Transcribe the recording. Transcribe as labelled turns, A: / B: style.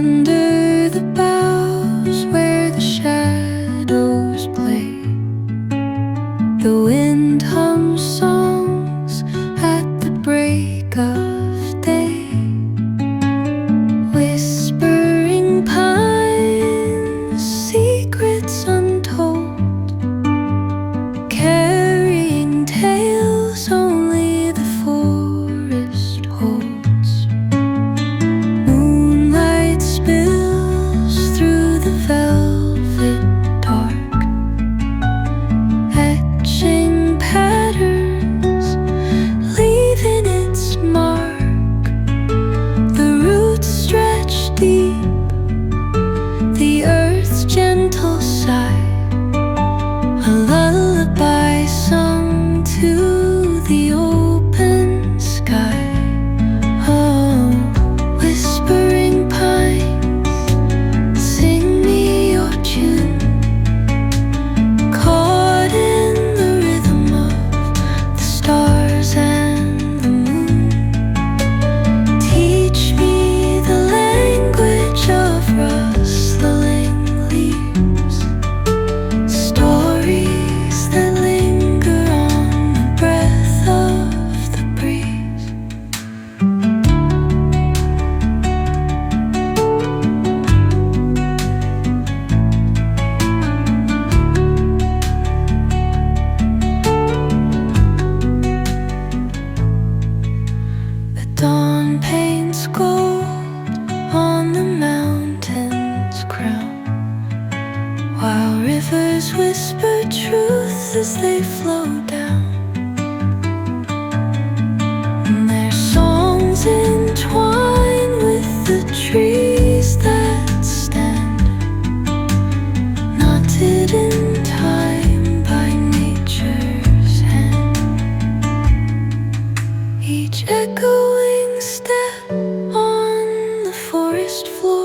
A: Under the boughs where the shadows play, the wind hums songs at the break of day. Whispering pines, secrets untold, carrying tales only the forest holds. Moonlight spills through the velvet dark, etching patterns, leaving its mark. The roots stretch deep, the earth's gentle sigh, a lullaby sung to the open sky. Oh, whispering pines, sing me your tune, caught in the rhythm of the stars and the moon. Teach me the language of rustling leaves, stories that linger on the breath of the breeze. The dawn paints gold on the mountain's crown, while rivers whisper truth as they flow down. And their songs entwine with the trees that stand, knotted in time by nature's hand. Each echoing step on the forest floor